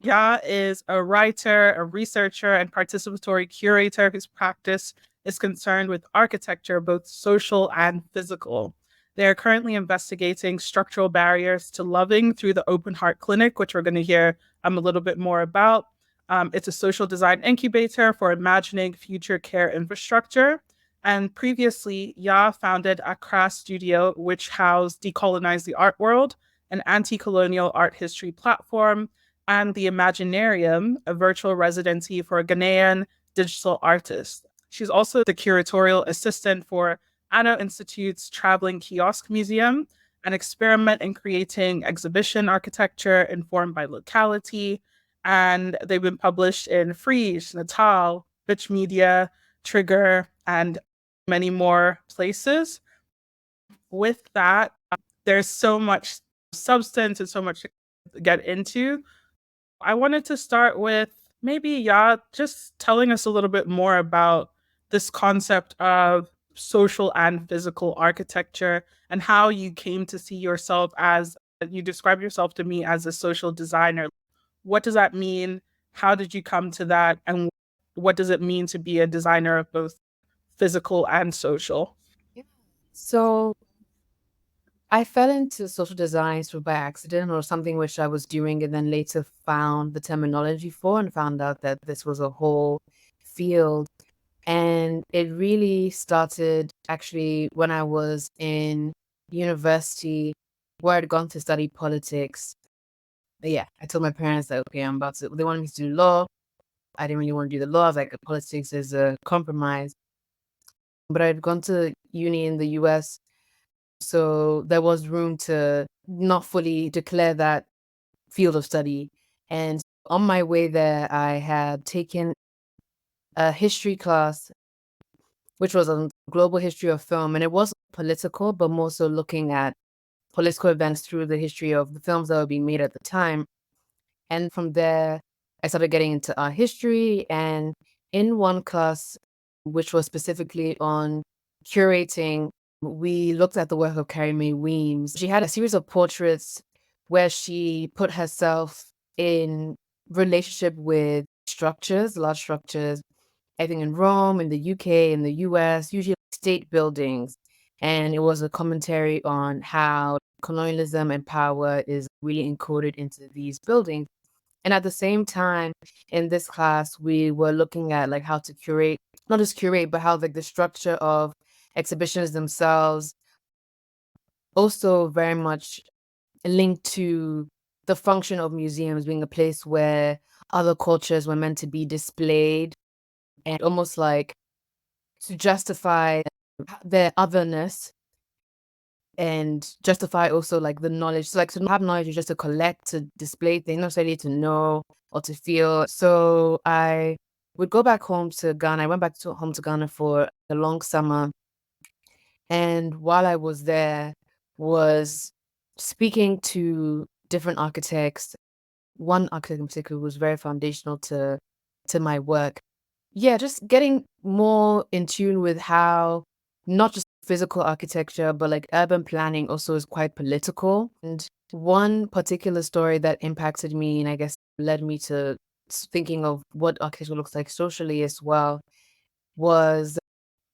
Yaa is a writer, a researcher, and participatory curator whose practice is concerned with architecture, both social and physical. They are currently investigating structural barriers to loving through the Open Heart Clinic, which we're going to hear a little bit more about. It's a social design incubator for imagining future care infrastructure. And previously, Yaa founded Accra Studio, which housed Decolonize the Art World, an anti-colonial art history platform, and the Imaginarium, a virtual residency for Ghanaian digital artists. She's also the curatorial assistant for Anno Institute's Traveling Kiosk Museum, an experiment in creating exhibition architecture informed by locality. And they've been published in Frieze, Natal, Bitch Media, Trigger, and many more places. With that, there's so much substance and so much to get into. I wanted to start with maybe Yaa just telling us a little bit more about this concept of social and physical architecture and how you came to see yourself as you describe yourself to me as a social designer. What does that mean? How did you come to that? And what does it mean to be a designer of both physical and social? Yeah. So I fell into social design sort of by accident or something which I was doing and then later found the terminology for and found out that this was a whole field. And it really started actually when I was in university where I'd gone to study politics. But yeah, I told my parents that, okay, they wanted me to do law. I didn't really want to do the law. I was like, politics is a compromise. But I'd gone to uni in the US. So there was room to not fully declare that field of study. And on my way there, I had taken a history class, which was on global history of film. And it wasn't political, but more so looking at political events through the history of the films that were being made at the time. And from there, I started getting into art history. And in one class, which was specifically on curating, we looked at the work of Carrie Mae Weems. She had a series of portraits where she put herself in relationship with structures, large structures, I think in Rome, in the UK, in the US, usually state buildings. And it was a commentary on how colonialism and power is really encoded into these buildings. And at the same time, in this class, we were looking at like how to curate, not just curate, but how like the structure of exhibitions themselves also very much linked to the function of museums being a place where other cultures were meant to be displayed and almost like to justify their otherness and justify also like the knowledge. So like to have knowledge is just to collect, to display things, not necessarily to know or to feel. So I would go back home to Ghana. I went back to home to Ghana for a long summer. And while I was there, was speaking to different architects. One architect in particular was very foundational to my work. Yeah, just getting more in tune with how not just physical architecture, but like urban planning also is quite political. And one particular story that impacted me and I guess led me to thinking of what architecture looks like socially as well was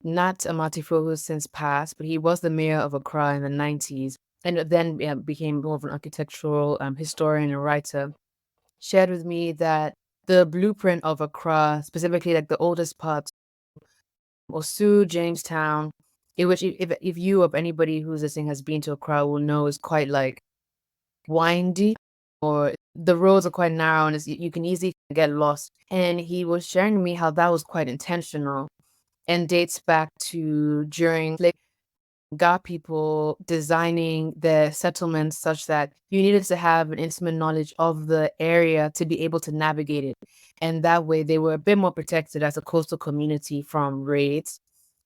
Nat Amatifo, who's since passed, but he was the mayor of Accra in the 90s and then became more of an architectural historian and writer, shared with me that the blueprint of Accra, specifically like the oldest parts, Osu, Jamestown, in which if you or anybody who's listening has been to Accra will know is quite like windy or the roads are quite narrow and you can easily get lost. And he was sharing with me how that was quite intentional and dates back to during like Ga people designing their settlements such that you needed to have an intimate knowledge of the area to be able to navigate it. And that way they were a bit more protected as a coastal community from raids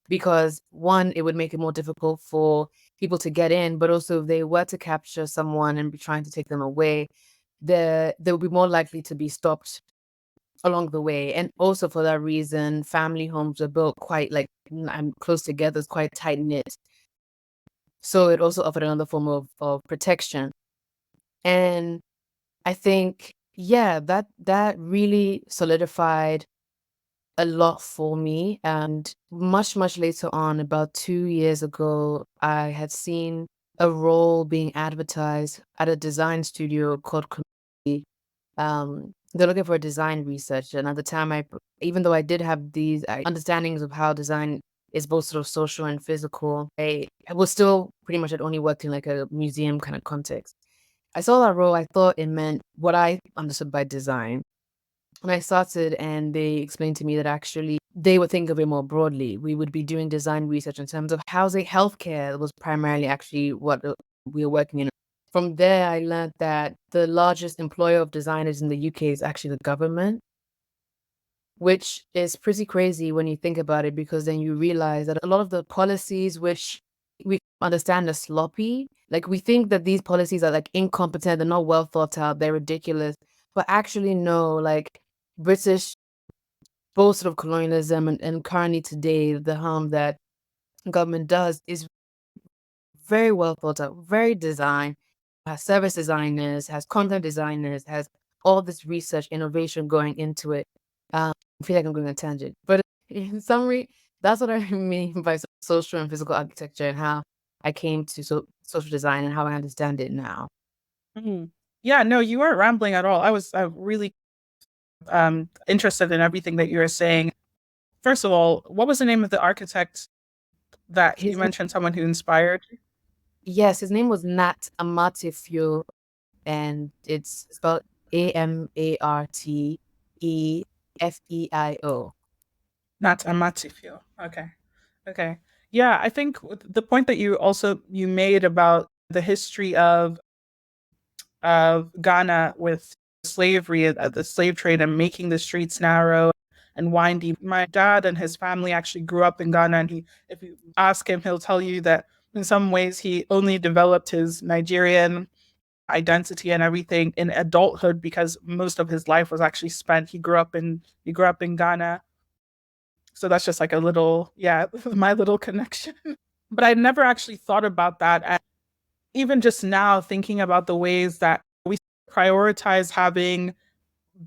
because one, it would make it more difficult for people to get in, but also if they were to capture someone and be trying to take them away, they would be more likely to be stopped along the way. And also for that reason, family homes are built quite like close together, it's quite tight knit. So it also offered another form of protection. And I think Yeah, that really solidified a lot for me. And much later on, about 2 years ago, I had seen a role being advertised at a design studio called Community. They're looking for a design researcher. And at the time, even though I did have these understandings of how design is both sort of social and physical, I was still pretty much had only worked in like a museum kind of context. I saw that role. I thought it meant what I understood by design. When I started and they explained to me that actually they would think of it more broadly. We would be doing design research in terms of housing, healthcare was primarily actually what we were working in. From there, I learned that the largest employer of designers in the UK is actually the government, which is pretty crazy when you think about it, because then you realize that a lot of the policies which we understand as sloppy, like we think that these policies are like incompetent, they're not well thought out, they're ridiculous. But actually, no, like British, both sort of colonialism and currently today, the harm that government does is very well thought out, very designed, has service designers, has content designers, has all this research, innovation going into it. I feel like I'm going on a tangent. But in summary, that's what I mean by social and physical architecture and how I came to social design and how I understand it now. Mhm. Yeah, no, you weren't rambling at all. I was really interested in everything that you were saying. First of all, what was the name of the architect that you His mentioned, someone who inspired you? Yes, his name was Nat Amatefio, and it's spelled Amartefeio. Not Amatifio. Okay. Okay. Yeah, I think the point that you made about the history of Ghana with slavery, the slave trade, and making the streets narrow and windy. My dad and his family actually grew up in Ghana, and if you ask him, he'll tell you that in some ways he only developed his Nigerian identity and everything in adulthood because most of his life was actually spent. He grew up in Ghana, so that's just like a little, yeah, my little connection. But I never actually thought about that. And even just now, thinking about the ways that we prioritize having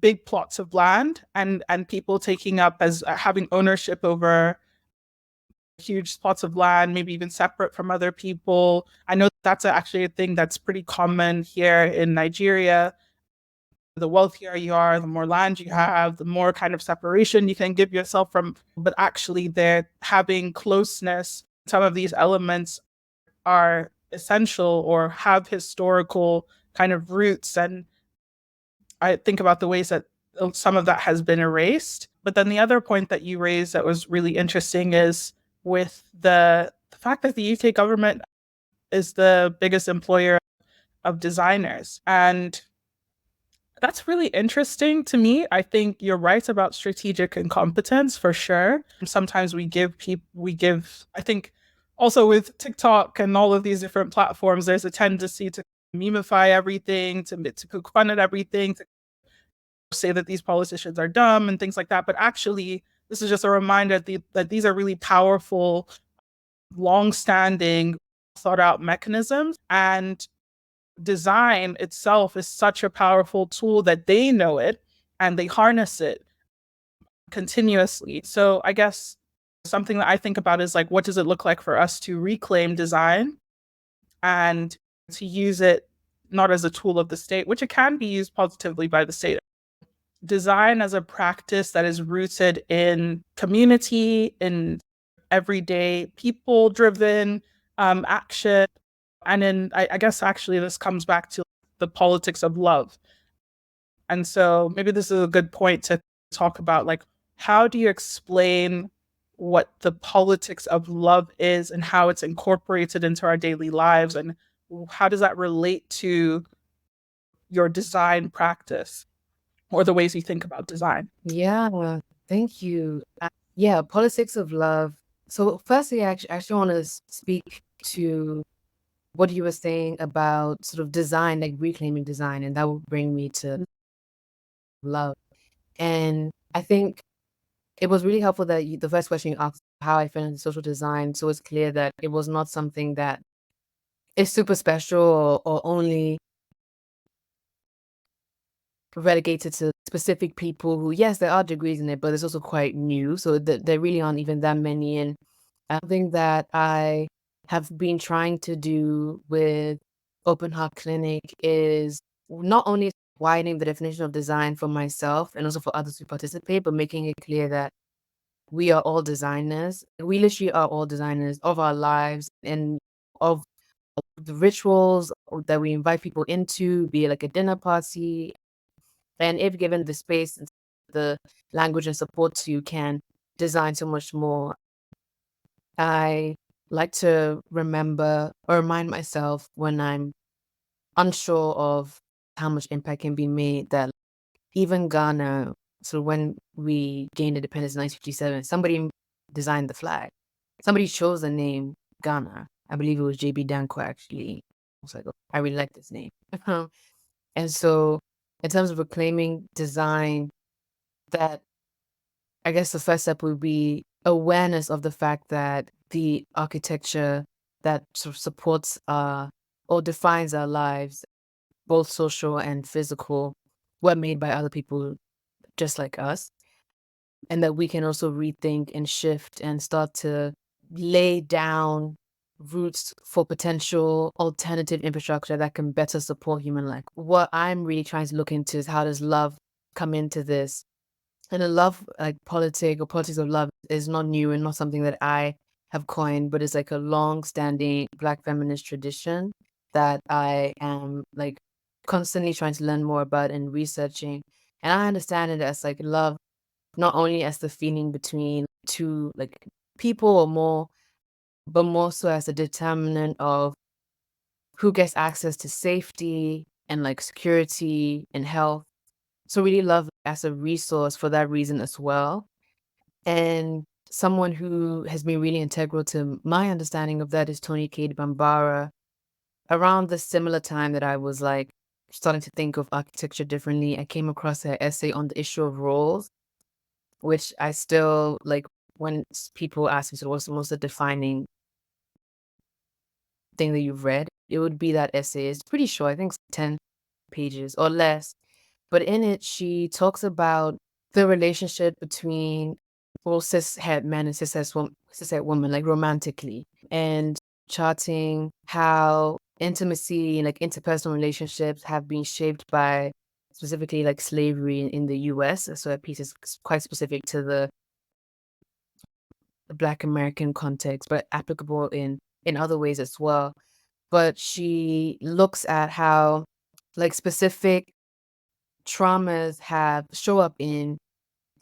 big plots of land and people taking up as having ownership over huge plots of land, maybe even separate from other people. I know that's actually a thing that's pretty common here in Nigeria. The wealthier you are, the more land you have, the more kind of separation you can give yourself from. But actually, they're having closeness. Some of these elements are essential or have historical kind of roots. And I think about the ways that some of that has been erased. But then the other point that you raised that was really interesting is with the fact that the UK government is the biggest employer of designers. And that's really interesting to me. I think you're right about strategic incompetence for sure. Sometimes I think also with TikTok and all of these different platforms, there's a tendency to memify everything, to poke fun at everything, to say that these politicians are dumb and things like that. But actually, this is just a reminder that these are really powerful, long-standing, thought-out mechanisms. And design itself is such a powerful tool that they know it and they harness it continuously. So I guess something that I think about is like, what does it look like for us to reclaim design and to use it not as a tool of the state, which it can be used positively by the state. Design as a practice that is rooted in community, in everyday people driven action. And then I guess actually this comes back to the politics of love. And so maybe this is a good point to talk about like, how do you explain what the politics of love is and how it's incorporated into our daily lives? And how does that relate to your design practice or the ways you think about design? Yeah, thank you. Yeah, politics of love. So firstly, I actually want to speak to what you were saying about sort of design, like reclaiming design, and that will bring me to love. And I think it was really helpful that the first question you asked, how I fell into social design, so it's clear that it was not something that is super special or only relegated to specific people who, yes, there are degrees in it, but it's also quite new. So there really aren't even that many. And something that I have been trying to do with Open Heart Clinic is not only widening the definition of design for myself and also for others who participate, but making it clear that we are all designers. We literally are all designers of our lives and of the rituals that we invite people into, be it like a dinner party. And if given the space and the language and support to, can design so much more. I like to remember or remind myself when I'm unsure of how much impact can be made that even Ghana, so when we gained independence in 1957, somebody designed the flag. Somebody chose the name Ghana. I believe it was JB Danko, actually. I was like, "Oh, I really like this name." And so, in terms of reclaiming design, that I guess the first step would be awareness of the fact that the architecture that sort of supports or defines our lives, both social and physical, were made by other people just like us. And that we can also rethink and shift and start to lay down roots for potential alternative infrastructure that can better support human life. What I'm really trying to look into is how does love come into this? And the love, like politic or politics of love, is not new and not something that I have coined, but it's like a long-standing Black feminist tradition that I am like constantly trying to learn more about and researching. And I understand it as like love, not only as the feeling between two like people or more, but more so as a determinant of who gets access to safety and like security and health. So really love as a resource for that reason as well. And someone who has been really integral to my understanding of that is Tony Cade Bambara. Around the similar time that I was like starting to think of architecture differently, I came across her essay on the issue of roles, which I still like when people ask me, so what's the most defining thing that you've read? It would be that essay. It's pretty short, I think it's 10 pages or less. But in it, she talks about the relationship between well, cishet men and cishet women, like romantically, and charting how intimacy and like interpersonal relationships have been shaped by specifically like slavery in the US. So that piece is quite specific to the Black American context, but applicable in other ways as well. But she looks at how like specific traumas have show up in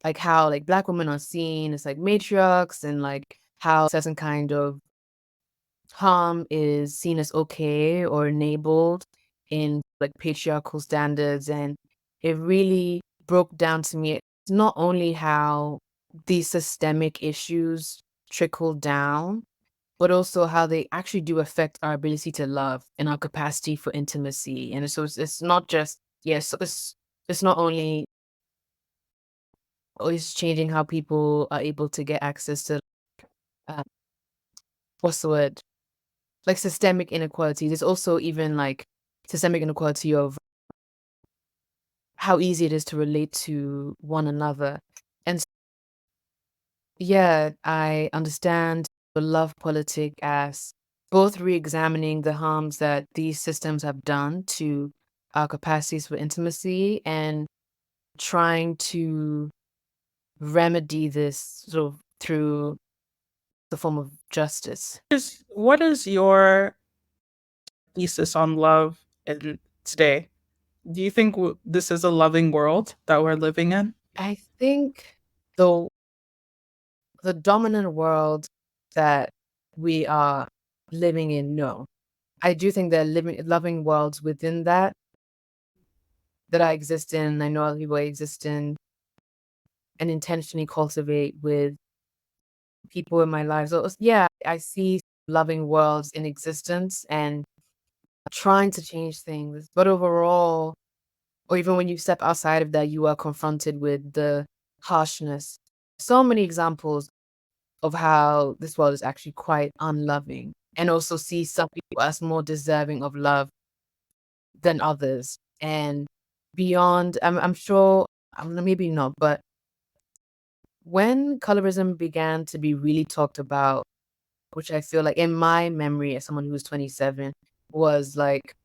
like how like Black women are seen as like matriarchs and like how certain kind of harm is seen as okay or enabled in like patriarchal standards. And it really broke down to me not only how these systemic issues trickle down, but also how they actually do affect our ability to love and our capacity for intimacy. And so it's not just, yes, it's not only always changing how people are able to get access to, uh, what's the word? Like systemic inequality. There's also even like systemic inequality of how easy it is to relate to one another. And yeah, I understand the love politic as both re-examining the harms that these systems have done to our capacities for intimacy and trying to remedy this sort of through the form of justice. What is your thesis on love in today? Do you think this is a loving world that we're living in? I think the the dominant world that we are living in, no. I do think there are loving worlds within that I exist in, I know other people exist in, and intentionally cultivate with people in my life. So yeah, I see loving worlds in existence and trying to change things. But overall, or even when you step outside of that, you are confronted with the harshness. So many examples of how this world is actually quite unloving and also see some people as more deserving of love than others. And beyond, I'm sure, maybe not, but when colorism began to be really talked about, which I feel like in my memory as someone who was 27 was like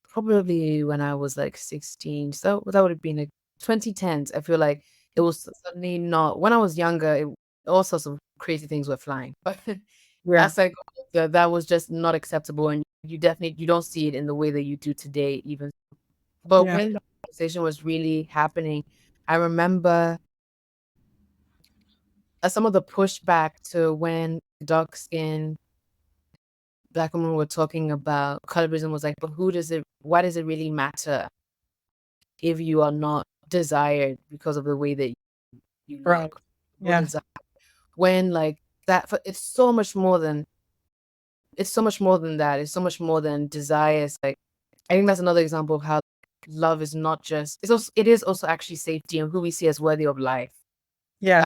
probably when I was like 16. So that would have been like 2010s. I feel like it was suddenly not when I was younger, all sorts of crazy things were flying. But Yeah. as I got older, that was just not acceptable. And you don't see it in the way that you do today, even. But Yeah. when the conversation was really happening, I remember some of the pushback to when dark skin Black women were talking about colorism was like, but why does it really matter if you are not desired because of the way that you Right. look or Yeah. desire? When like that, it's so much more than that. It's so much more than desire. It's like, I think that's another example of how love is not just, it is also actually safety and who we see as worthy of life. Yeah.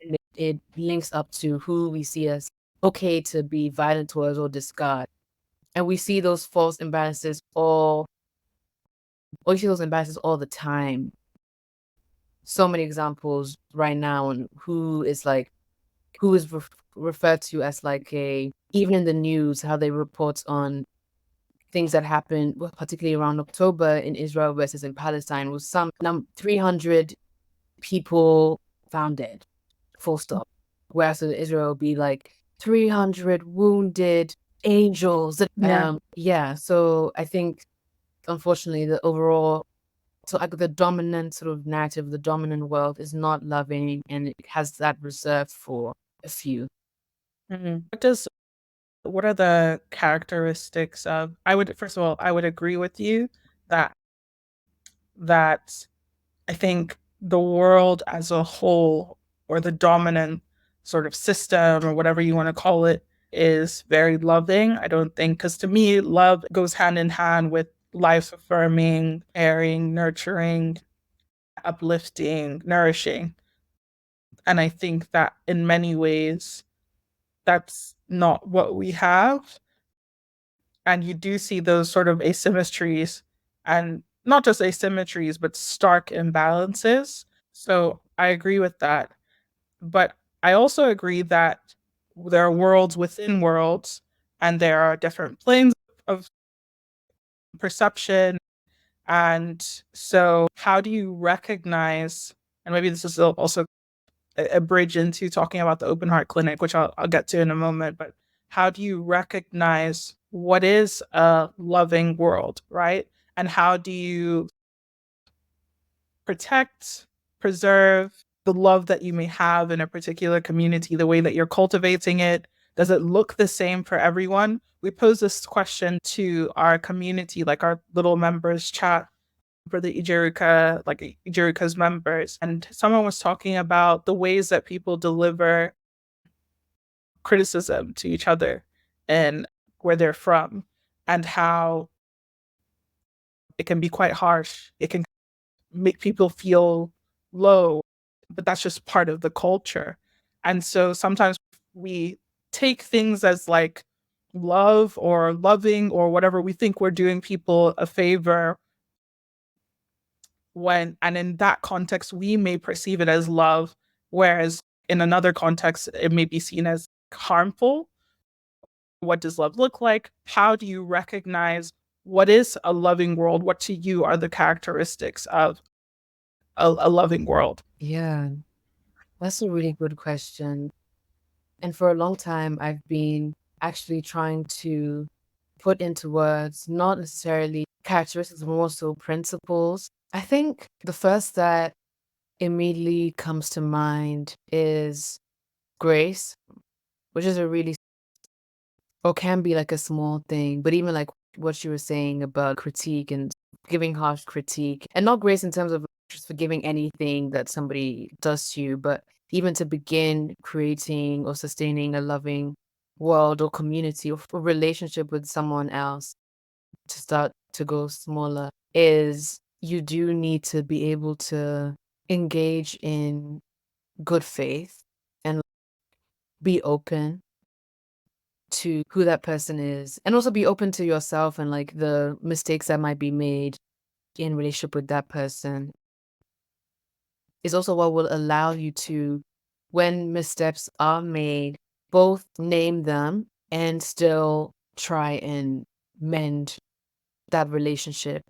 And it links up to who we see as okay to be violent towards or discard. And we see those false imbalances we see those imbalances all the time. So many examples right now on who is referred to as like even in the news, how they report on things that happen, well, particularly around October in Israel versus in Palestine, was some 300 people found dead, full stop. Whereas in Israel, it'd be like 300 wounded angels. Yeah. Yeah. So I think, unfortunately, the dominant sort of narrative, the dominant world is not loving and it has that reserved for a few. Mhm. What are the characteristics of, first of all, I would agree with you that that I think the world as a whole, or the dominant sort of system, or whatever you want to call it, is very loving. I don't think, because to me, love goes hand in hand with life affirming, caring, nurturing, uplifting, nourishing. And I think that in many ways, that's not what we have. And you do see those sort of asymmetries, and not just asymmetries, but stark imbalances. So I agree with that. But I also agree that there are worlds within worlds, and there are different planes of perception. And so, how do you recognize, and maybe this is also a bridge into talking about the open heart clinic, which I'll get to in a moment, but how do you recognize what is a loving world, right? And how do you protect, preserve the love that you may have in a particular community, the way that you're cultivating it? Does it look the same for everyone? We pose this question to our community, like our little members chat for the Ijeruka's members. And someone was talking about the ways that people deliver criticism to each other and where they're from, and how it can be quite harsh. It can make people feel low, but that's just part of the culture. And so sometimes we take things as like love or loving or whatever, we think we're doing people a favor, and in that context, we may perceive it as love, whereas in another context, it may be seen as harmful. What does love look like? How do you recognize what is a loving world? What to you are the characteristics of a loving world? Yeah, that's a really good question. And for a long time, I've been actually trying to put into words, not necessarily characteristics, but more so principles. I think the first that immediately comes to mind is grace, which is a really, or can be like a small thing, but even like what you were saying about critique and giving harsh critique, and not grace in terms of just forgiving anything that somebody does to you, but even to begin creating or sustaining a loving world or community or relationship with someone else to start to go smaller, is you do need to be able to engage in good faith and be open to who that person is, and also be open to yourself and like the mistakes that might be made. in relationship with that person is also what will allow you to, when missteps are made, both name them and still try and mend that relationship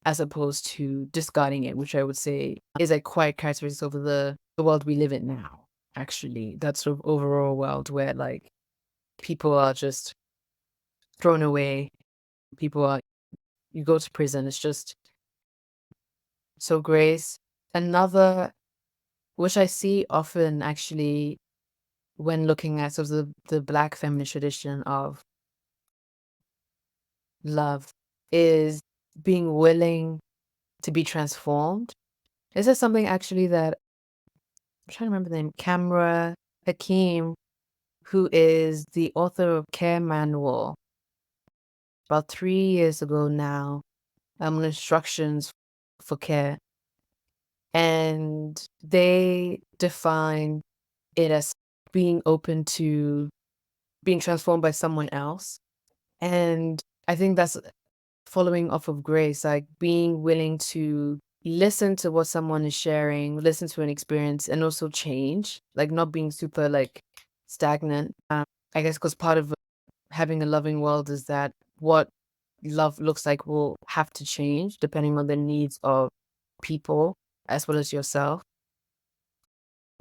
as opposed to discarding it, which I would say is a quite characteristic of the world we live in now, actually. That sort of overall world where like people are just thrown away. People are, you go to prison, it's just so grace. Another, which I see often actually when looking at sort of the Black feminist tradition of love, is being willing to be transformed. This is something actually that I'm trying to remember the name, Kamra Hakim, who is the author of Care Manual, about 3 years ago now, instructions for care. And they define it as being open to being transformed by someone else. And I think that's following off of grace, like being willing to listen to what someone is sharing, listen to an experience, and also change, like not being super like stagnant. I guess because part of having a loving world is that what love looks like will have to change depending on the needs of people as well as yourself.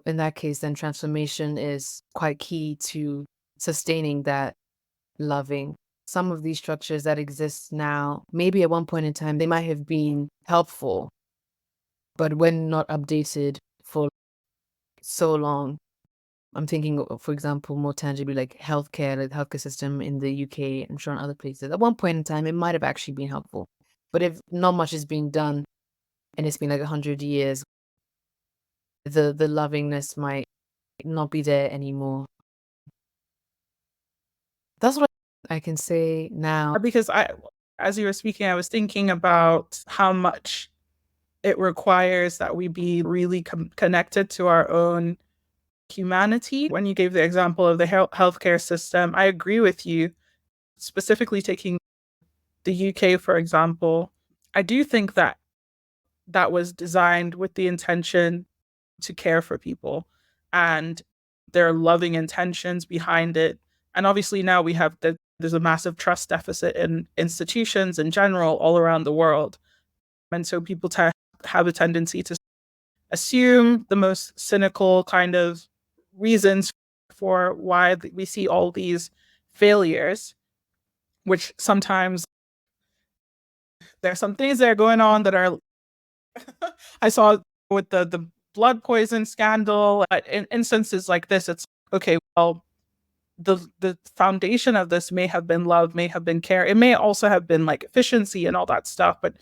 In that case, then transformation is quite key to sustaining that loving. Some of these structures that exist now, maybe at one point in time, they might have been helpful, but when not updated for so long, I'm thinking, for example, more tangibly, like healthcare, like the healthcare system in the UK, I'm sure in other places. At one point in time, it might have actually been helpful. But if not much is being done and it's been like 100 years, the lovingness might not be there anymore. That's what I can say now. Because as you were speaking, I was thinking about how much it requires that we be really connected to our own humanity. When you gave the example of the healthcare system, I agree with you. Specifically taking the UK, for example, I do think that that was designed with the intention to care for people, and there are loving intentions behind it. And obviously now we have there's a massive trust deficit in institutions in general all around the world. And so people have a tendency to assume the most cynical kind of reasons for why we see all these failures, which sometimes there's some things that are going on that are I saw with the blood poison scandal. In instances like this, it's okay, well, the foundation of this may have been love, may have been care. It may also have been like efficiency and all that stuff, but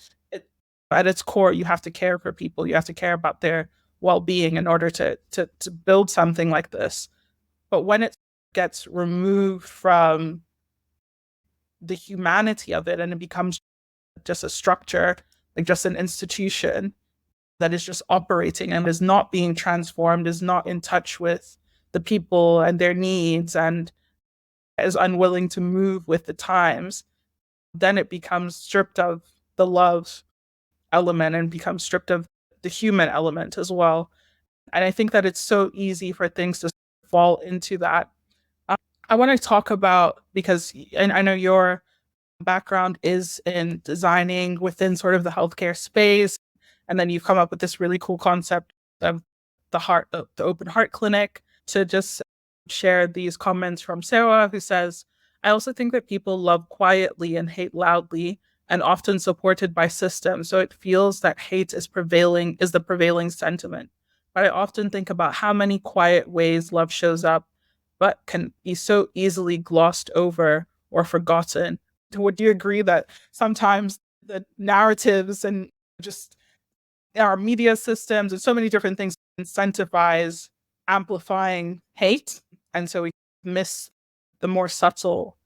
at its core, you have to care for people. You have to care about their well-being in order to build something like this. But when it gets removed from the humanity of it and it becomes just a structure, like just an institution that is just operating and is not being transformed, is not in touch with the people and their needs, and is unwilling to move with the times, then it becomes stripped of the love element and becomes stripped of the human element as well. And I think that it's so easy for things to fall into that. I want to talk about, because and I know your background is in designing within sort of the healthcare space, and then you've come up with this really cool concept of the open heart clinic. To just share these comments from Sarah, who says, I also think that people love quietly and hate loudly, and often supported by systems. So it feels that hate is the prevailing sentiment. But I often think about how many quiet ways love shows up, but can be so easily glossed over or forgotten. Would you agree that sometimes the narratives and just our media systems and so many different things incentivize amplifying hate? And so we miss the more subtle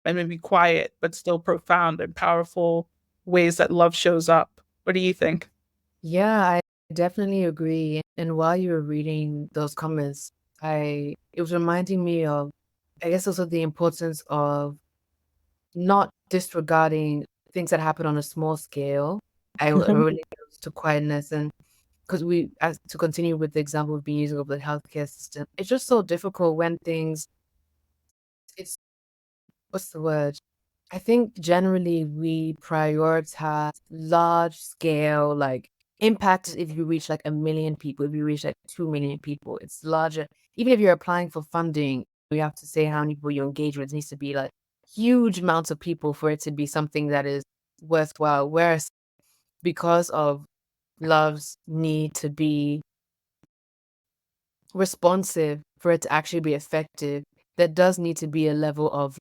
and maybe quiet, but still profound and powerful ways that love shows up. What do you think? Yeah, I definitely agree. And while you were reading those comments, it was reminding me of, I guess, also the importance of not disregarding things that happen on a small scale. I relate those to quietness, and because as to continue with the example of being using of the healthcare system, it's just so difficult when things. It's what's the word? I think generally we prioritize large scale, like impact. If you reach like 1 million people, if you reach like 2 million people, it's larger. Even if you're applying for funding, you have to say how many people you engage with. It needs to be like huge amounts of people for it to be something that is worthwhile. Whereas because of love's need to be responsive for it to actually be effective, there does need to be a level of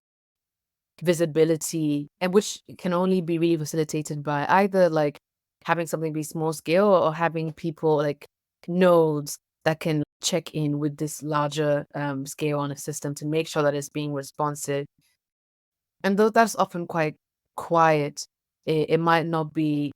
visibility, and which can only be really facilitated by either like having something be small scale or having people like nodes that can check in with this larger scale on a system to make sure that it's being responsive. And though that's often quite quiet, it might not be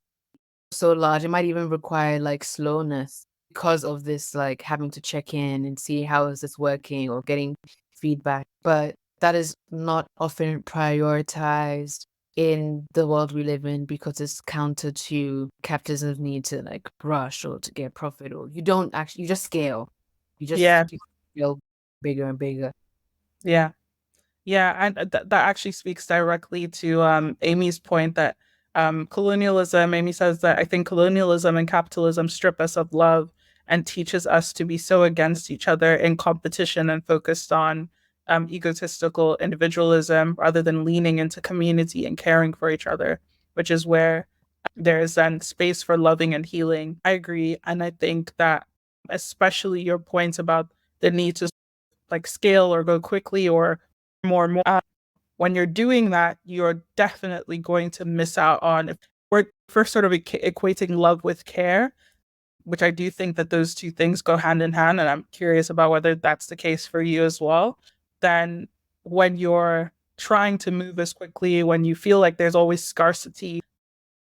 so large. It might even require like slowness because of this, like having to check in and see how is this working or getting feedback. But that is not often prioritized in the world we live in because it's counter to capitalism's need to like rush or to get profit, or you don't actually, you just scale. Yeah, You scale bigger and bigger. yeah. Yeah, and that actually speaks directly to Amy's point that colonialism. Amy says that I think colonialism and capitalism strip us of love and teaches us to be so against each other in competition and focused on egotistical individualism rather than leaning into community and caring for each other, which is where there is then space for loving and healing. I agree, and I think that especially your points about the need to like scale or go quickly or more and more. When you're doing that, you're definitely going to miss out on if we're first sort of equating love with care, which I do think that those two things go hand in hand. And I'm curious about whether that's the case for you as well. Then when you're trying to move as quickly, when you feel like there's always scarcity,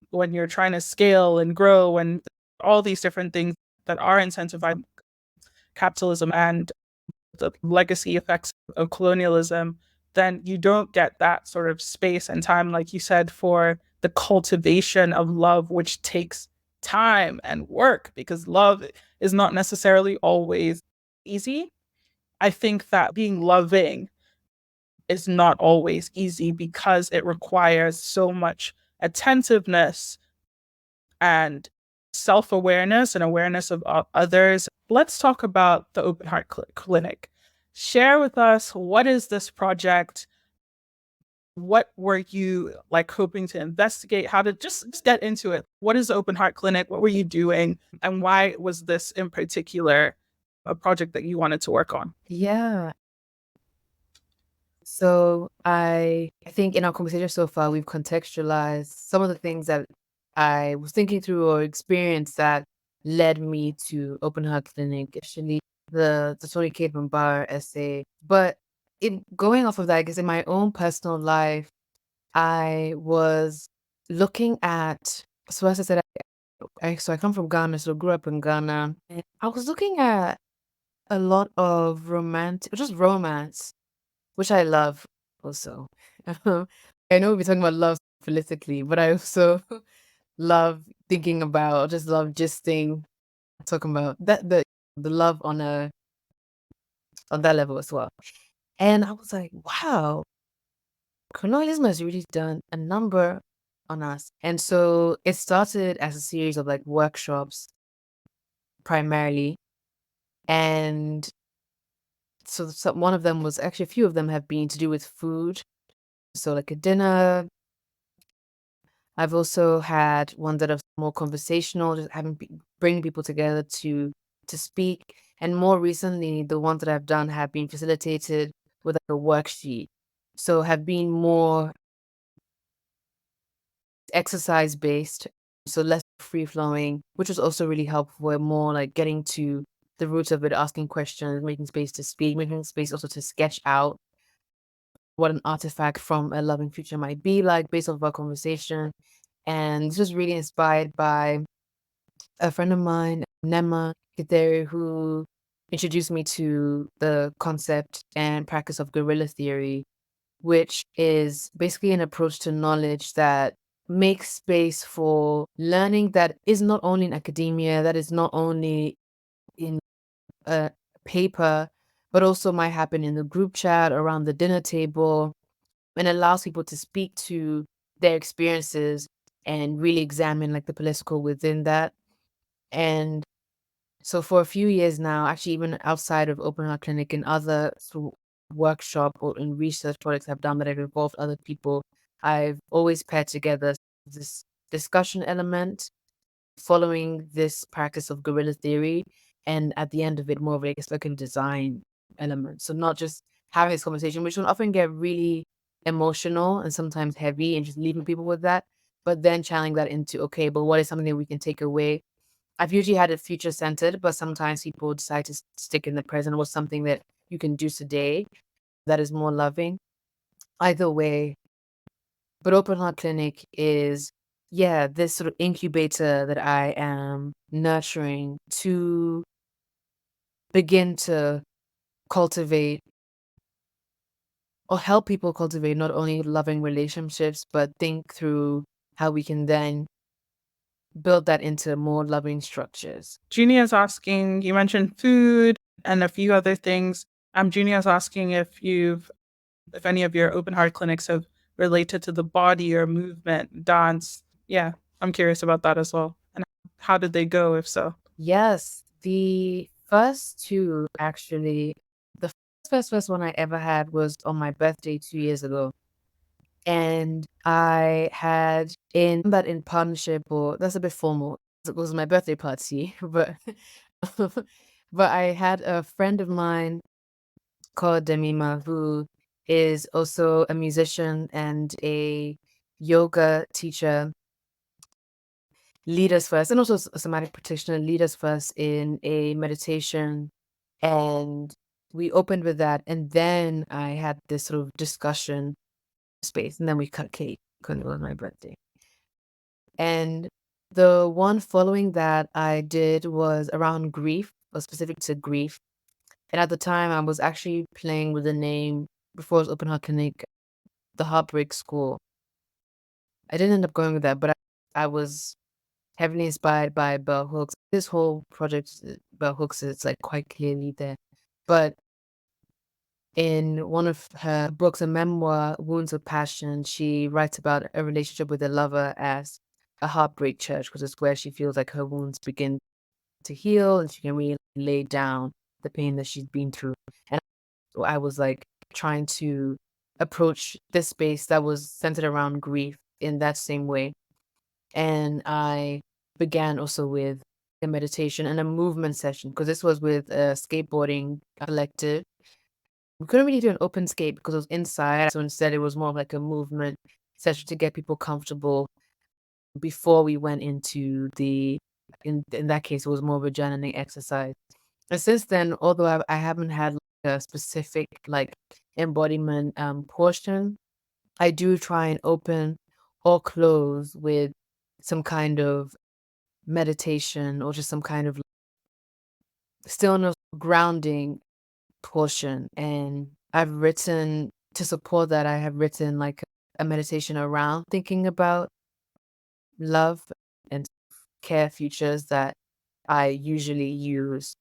when you're trying to scale and grow and all these different things that are incentivized capitalism and the legacy effects of colonialism, then you don't get that sort of space and time, like you said, for the cultivation of love, which takes time and work because love is not necessarily always easy. I think that being loving is not always easy because it requires so much attentiveness and self awareness and awareness of others. Let's talk about the Open Heart Clinic. Share with us, what is this project? What were you like hoping to investigate? How to just get into it? What is the Open Heart Clinic? What were you doing? And why was this in particular a project that you wanted to work on? Yeah. So I think in our conversation so far, we've contextualized some of the things that I was thinking through or experienced that led me to Open Heart Clinic, actually the Tony Capeman Bar essay. But in going off of that, I guess in my own personal life, I was looking at, so as I said, so I come from Ghana, so grew up in Ghana. And I was looking at a lot of just romance, which I love also. I know we'll be talking about love politically, but I also love thinking about, just love gisting, talking about that the love on that level as well. And I was like, wow, colonialism has really done a number on us. And so it started as a series of like workshops primarily. And so one of them was actually, a few of them have been to do with food. So like a dinner. I've also had ones that are more conversational, just having bring people together to speak. And more recently, the ones that I've done have been facilitated with like a worksheet. So have been more exercise based, so less free flowing, which was also really helpful. We're more like getting to the roots of it, asking questions, making space to speak, making space also to sketch out what an artifact from a loving future might be like based off our conversation. And this was really inspired by a friend of mine, Nema Kitere, who introduced me to the concept and practice of guerrilla theory, which is basically an approach to knowledge that make space for learning that is not only in academia, that is not only in a paper, but also might happen in the group chat, around the dinner table, and allows people to speak to their experiences and really examine like the political within that. And so for a few years now, actually even outside of Open Heart Clinic and other workshop or in research projects I've done that have involved other people, I've always paired together this discussion element following this practice of guerrilla theory, and at the end of it, more of like a spoken design element. So not just having this conversation, which will often get really emotional and sometimes heavy, and just leaving people with that, but then channeling that into, okay, but what is something that we can take away? I've usually had it future centered, but sometimes people decide to stick in the present. What's something that you can do today that is more loving? Either way, but Open Heart Clinic is, yeah, this sort of incubator that I am nurturing to begin to cultivate or help people cultivate not only loving relationships, but think through how we can then build that into more loving structures. Junia is asking, you mentioned food and a few other things. Junia is asking if any of your open heart clinics have related to the body or movement, dance. Yeah, I'm curious about that as well. And how did they go, if so? Yes, the first two actually, the first one I ever had was on my birthday 2 years ago. And I had in partnership, or that's a bit formal. It was my birthday party, but but I had a friend of mine called Demima who is also a musician and a yoga teacher, lead us first, and also a somatic practitioner, lead us first in a meditation. And we opened with that. And then I had this sort of discussion space, and then we cut cake because it was my birthday. And the one following that I did was around grief, or specific to grief. And at the time, I was actually playing with the name, before it was Open Heart Clinic, the Heartbreak School. I didn't end up going with that, but I was heavily inspired by Bell Hooks. This whole project, Bell Hooks, is like quite clearly there. But in one of her books, a memoir, Wounds of Passion, she writes about a relationship with a lover as a heartbreak church, because it's where she feels like her wounds begin to heal and she can really lay down the pain that she's been through. And I was like trying to approach this space that was centered around grief in that same way. And I began also with a meditation and a movement session, because this was with a skateboarding collective. We couldn't really do an open skate because it was inside. So instead, it was more of like a movement session to get people comfortable before we went into in that case, it was more of a journaling exercise. And since then, although I haven't had like a specific like embodiment portion, I do try and open or close with some kind of meditation or just some kind of stillness grounding portion. And I've written to support that, I have written like a meditation around thinking about love and care futures that I usually use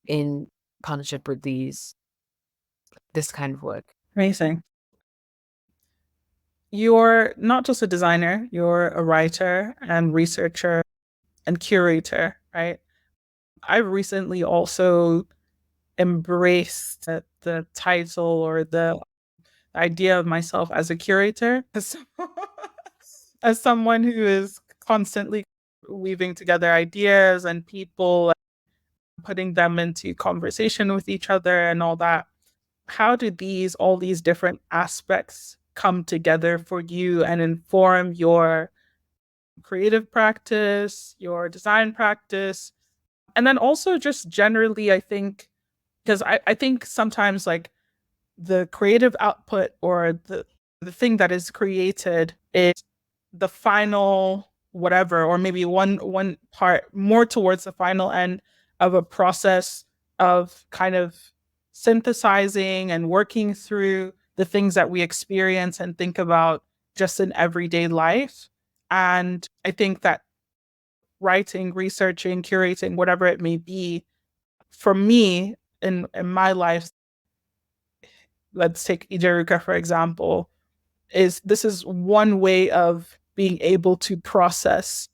in partnership with this kind of work. Amazing. You're not just a designer, you're a writer and researcher and curator, right? I've recently also embraced the title or the idea of myself as a curator, as someone who is constantly weaving together ideas and people, putting them into conversation with each other and all that. How do all these different aspects come together for you and inform your creative practice, your design practice? And then also just generally, I think, because I think sometimes like the creative output or the thing that is created is the final whatever, or maybe one part more towards the final end of a process of kind of synthesizing and working through the things that we experience and think about just in everyday life. And I think that writing, researching, curating, whatever it may be, for me in my life, let's take Ijeruka for example, is this is one way of being able to process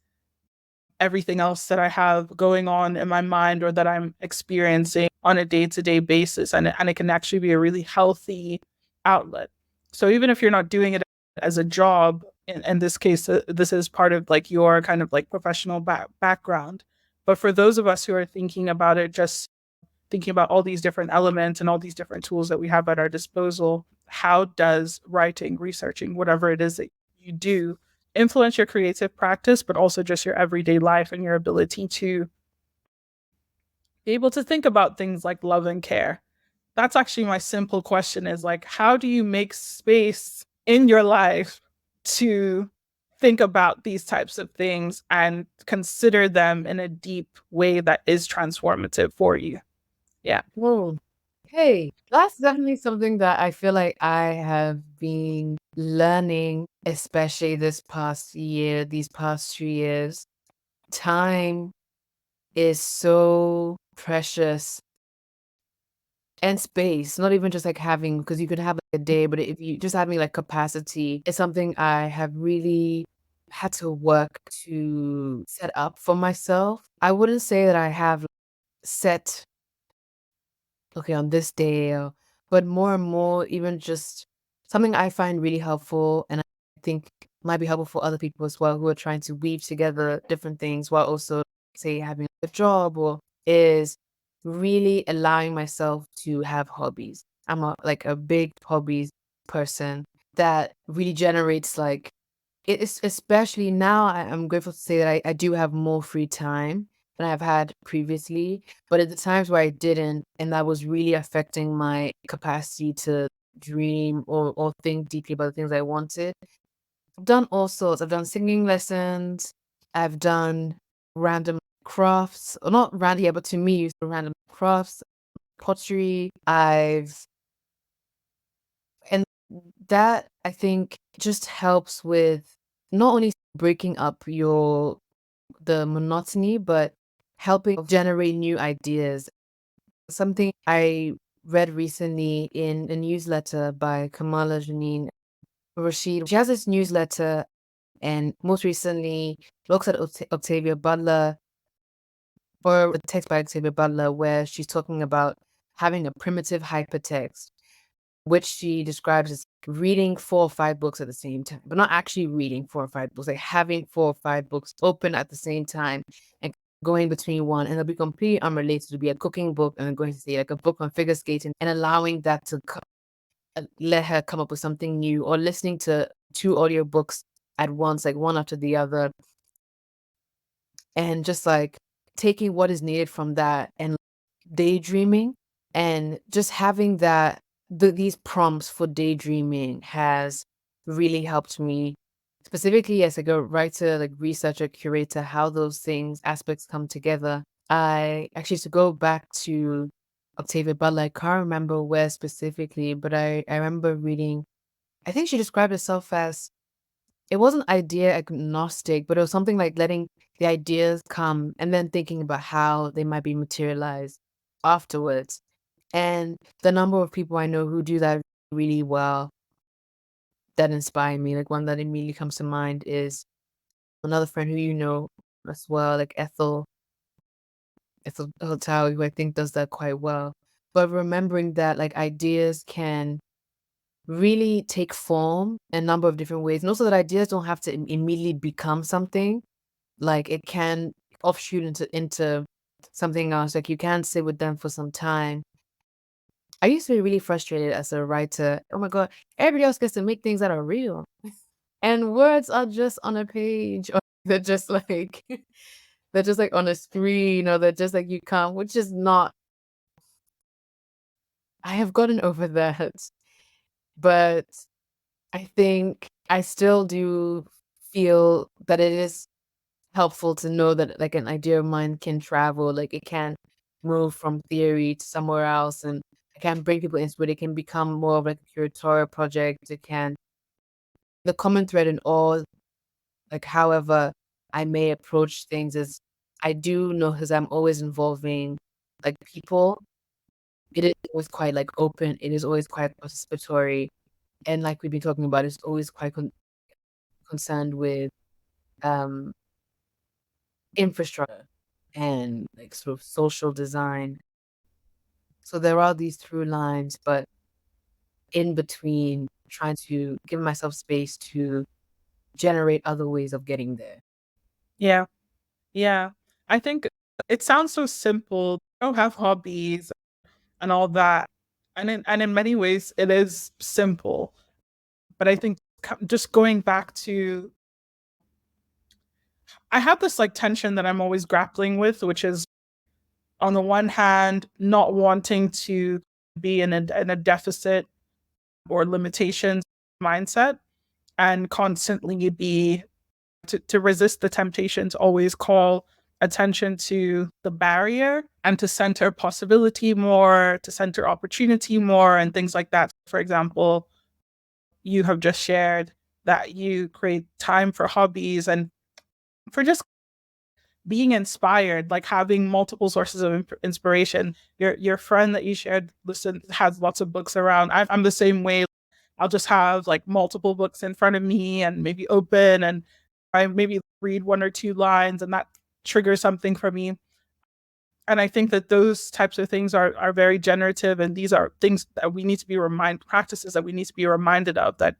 everything else that I have going on in my mind or that I'm experiencing on a day-to-day basis. And it can actually be a really healthy outlet. So even if you're not doing it as a job, in this case, this is part of like your kind of like professional background. But for those of us who are thinking about it, just thinking about all these different elements and all these different tools that we have at our disposal, how does writing, researching, whatever it is that you do, influence your creative practice, but also just your everyday life and your ability to be able to think about things like love and care? That's actually my simple question, is like, how do you make space in your life to think about these types of things and consider them in a deep way that is transformative for you? Yeah. Whoa. Hey, that's definitely something that I feel like I have been learning, especially this past year, these past 2 years. Time is so precious, and space, not even just like having, because you could have like a day, but if you just having like capacity is something I have really had to work to set up for myself. I wouldn't say that I have set, okay, on this day, but more and more, even just something I find really helpful and I think might be helpful for other people as well who are trying to weave together different things while also, say, having a job, or is really allowing myself to have hobbies. I'm like a big hobbies person that really generates like it is, especially now. I'm grateful to say that I do have more free time than I've had previously. But at the times where I didn't, and that was really affecting my capacity to dream or think deeply about the things I wanted. I've done all sorts. I've done singing lessons. I've done random crafts, or not random, yeah, but to me, it's random crafts, pottery. And that I think just helps with not only breaking up the monotony, but helping generate new ideas. Something I read recently in a newsletter by Kamala Janine Rashid. She has this newsletter, and most recently looks at Octavia Butler, or a text by Octavia Butler, where she's talking about having a primitive hypertext, which she describes as reading 4 or 5 books at the same time, but not actually reading 4 or 5 books, like having 4 or 5 books open at the same time and going between one, and they'll be completely unrelated. To be a cooking book and then going to say like a book on figure skating, and allowing that to let her come up with something new, or listening to 2 audiobooks at once, like one after the other, and just like taking what is needed from that and daydreaming, and just having these prompts for daydreaming has really helped me, specifically as like a writer, like researcher, curator, how those things aspects come together. I actually, to go back to Octavia Butler, I can't remember where specifically, but I remember reading, I think she described herself as, it wasn't idea agnostic, but it was something like letting the ideas come and then thinking about how they might be materialized afterwards. And the number of people I know who do that really well, that inspire me, like one that immediately comes to mind is another friend who you know as well, like Ethel Hotel, who I think does that quite well. But remembering that like ideas can really take form in a number of different ways. And also that ideas don't have to immediately become something. Like it can offshoot into something else. Like you can sit with them for some time. I used to be really frustrated as a writer. Oh my God, everybody else gets to make things that are real. And words are just on a page, or they're just like they're just like on a screen, or they're just like you can't, which is not, I have gotten over that. But I think I still do feel that it is helpful to know that like an idea of mine can travel, like it can move from theory to somewhere else, and it can bring people into it. It can become more of like a curatorial project. It can, the common thread in all Like, however I may approach things is I do know because I'm always involving like people. It is always quite like open. It is always quite participatory. And like we've been talking about, it's always quite concerned with um infrastructure and like sort of social design. So there are these through lines, but in between trying to give myself space to generate other ways of getting there. Yeah. Yeah. I think it sounds so simple. Don't have hobbies and all that. And in many ways it is simple. But I think just going back to I have this like tension that I'm always grappling with, which is on the one hand, not wanting to be in a deficit or limitations mindset and constantly be to resist the temptation to always call attention to the barrier and to center possibility more, to center opportunity more, and things like that. For example, you have just shared that you create time for hobbies and for just being inspired, like having multiple sources of inspiration. Your friend that you shared listen has lots of books around. I'm the same way. I'll just have like multiple books in front of me and maybe open and I maybe read one or two lines and that triggers something for me. And I think that those types of things are very generative, and these are things that we need to be practices that we need to be reminded of, that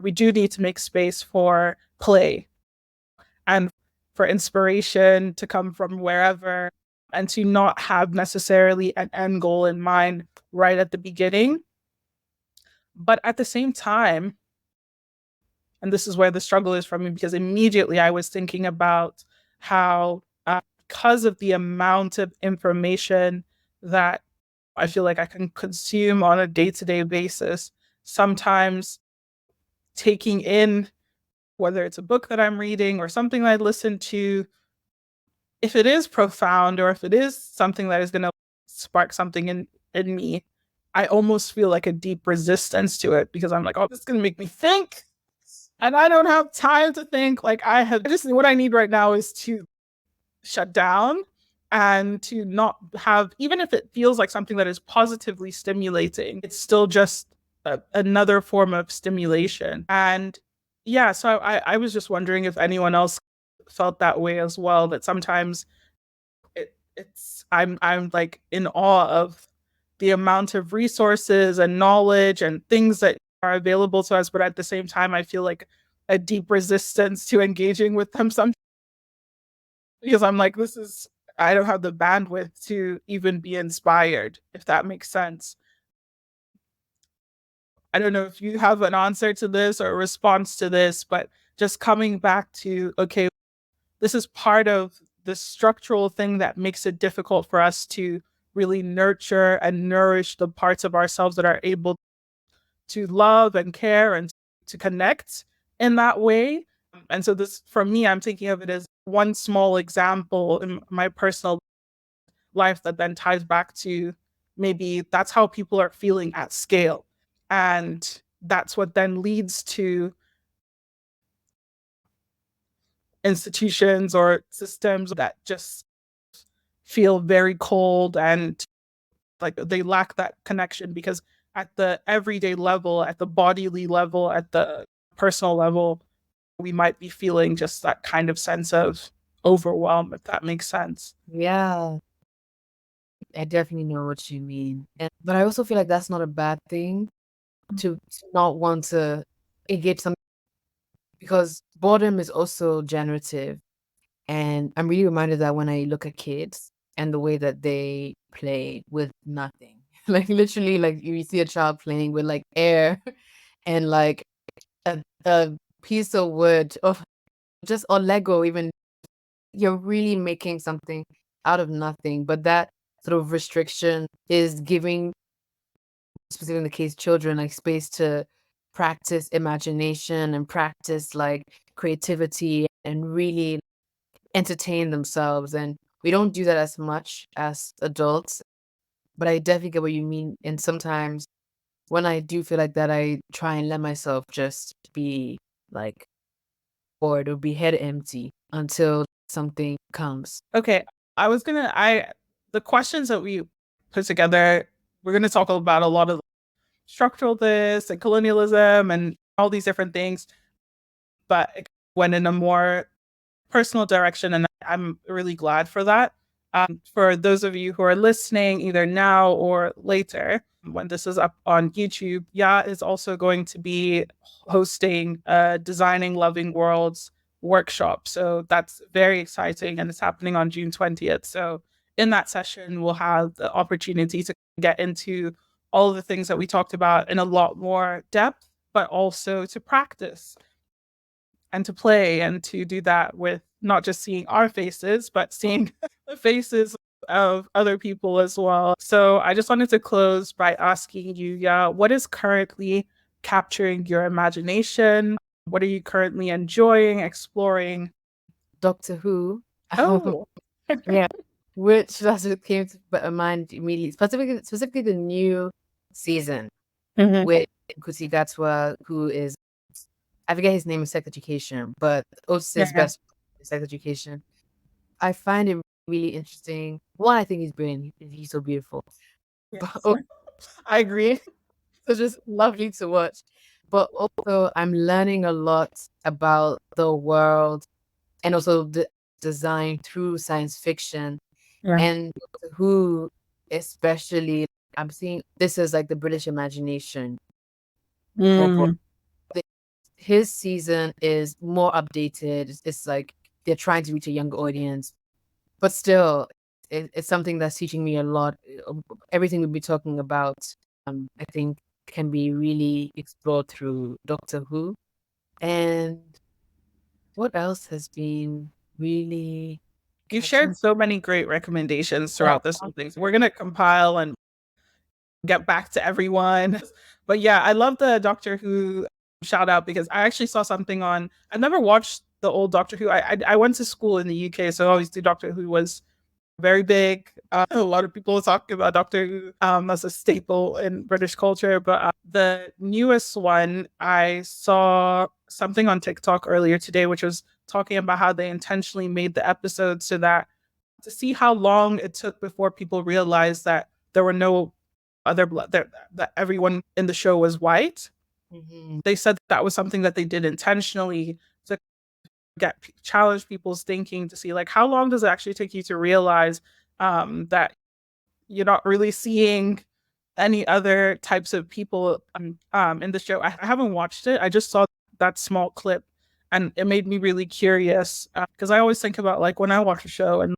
we do need to make space for play and for inspiration to come from wherever, and to not have necessarily an end goal in mind right at the beginning. But at the same time, and this is where the struggle is for me, because immediately I was thinking about how, because of the amount of information that I feel like I can consume on a day to day basis, sometimes taking in, whether it's a book that I'm reading or something I listen to, if it is profound or if it is something that is going to spark something in me, I almost feel like a deep resistance to it because I'm like, oh, this is going to make me think. And I don't have time to think. Like, what I need right now is to shut down and to not have, even if it feels like something that is positively stimulating, it's still just another form of stimulation. And yeah, so I was just wondering if anyone else felt that way as well, that sometimes I'm like in awe of the amount of resources and knowledge and things that are available to us, but at the same time I feel like a deep resistance to engaging with them sometimes, because I'm like, I don't have the bandwidth to even be inspired, if that makes sense. I don't know if you have an answer to this or a response to this, but just coming back to, okay, this is part of the structural thing that makes it difficult for us to really nurture and nourish the parts of ourselves that are able to love and care and to connect in that way. And so this, for me, I'm thinking of it as one small example in my personal life that then ties back to maybe that's how people are feeling at scale. And that's what then leads to institutions or systems that just feel very cold and like they lack that connection, because at the everyday level, at the bodily level, at the personal level, we might be feeling just that kind of sense of overwhelm, if that makes sense. Yeah, I definitely know what you mean. But I also feel like that's not a bad thing to not want to engage some, because boredom is also generative. And I'm really reminded that when I look at kids and the way that they play with nothing, like literally, like you see a child playing with like air and like a piece of wood or just or Lego, even, you're really making something out of nothing. But that sort of restriction is giving, specifically in the case children, like space to practice imagination and practice like creativity and really entertain themselves. And we don't do that as much as adults, but I definitely get what you mean. And sometimes when I do feel like that, I try and let myself just be like bored or be head empty until something comes. Okay, the questions that we put together, we're gonna talk about a lot of structural this and colonialism and all these different things, but it went in a more personal direction, and I'm really glad for that. For those of you who are listening, either now or later, when this is up on YouTube, Yaa is also going to be hosting a Designing Loving Worlds workshop. So that's very exciting, and it's happening on June 20th. So in that session, we'll have the opportunity to get into all of the things that we talked about in a lot more depth, but also to practice and to play and to do that with not just seeing our faces, but seeing the faces of other people as well. So I just wanted to close by asking you, Yaa, what is currently capturing your imagination? What are you currently enjoying, exploring? Doctor Who. Oh, Yeah. Which that's what came to mind immediately. Specifically the new season Mhm. with Kuti Gatwa, who is, I forget his name in sex education, but Otis's Yeah. best in sex education. I find it really interesting. One, I think he's brilliant. He's so beautiful. Yes. But also, I agree. it's just lovely to watch. But also, I'm learning a lot about the world and also the design through science fiction. Yeah. And Doctor Who, especially, I'm seeing this is like the British imagination. Mm. His season is more updated. It's like they're trying to reach a younger audience, but still, it's something that's teaching me a lot. Everything we'll be talking about, I think, can be really explored through Doctor Who. And what else has been really You've catching? shared so many great recommendations Yeah. throughout this whole thing. So we're going to compile and get back to everyone. But yeah, I love the Doctor Who shout out because I actually saw something on. I've never watched the old Doctor Who. I went to school in the UK, so obviously Doctor Who was very big. A lot of people talking about Doctor Who as a staple in British culture. But the newest one, I saw something on TikTok earlier today, which was talking about how they intentionally made the episode so that to see how long it took before people realized that there were no other blood that everyone in the show was white. Mm-hmm. They said that was something that they did intentionally to challenge people's thinking to see like how long does it actually take you to realize that you're not really seeing any other types of people in the show. I haven't watched it. I just saw that small clip and it made me really curious because I always think about like when I watch a show and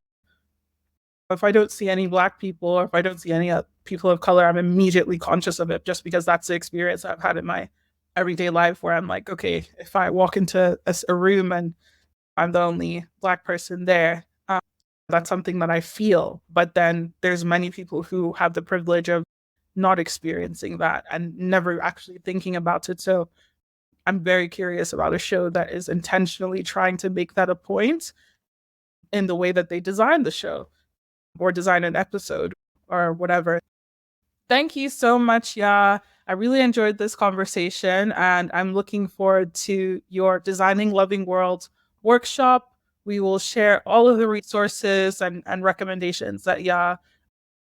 if I don't see any black people or if I don't see any people of color, I'm immediately conscious of it just because that's the experience I've had in my everyday life where I'm like, okay, if I walk into a room and I'm the only black person there, that's something that I feel. But then there's many people who have the privilege of not experiencing that and never actually thinking about it. So I'm very curious about a show that is intentionally trying to make that a point in the way that they design the show or design an episode or whatever. Thank you so much, Yaa. I really enjoyed this conversation and I'm looking forward to your Designing Loving Worlds workshop. We will share all of the resources and recommendations that Yaa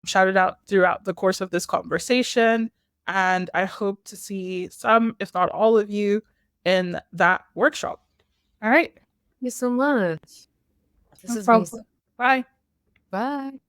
shouted out throughout the course of this conversation. And I hope to see some, if not all of you, in that workshop. All right. Thank you so much. This No has been problem. Bye. bye.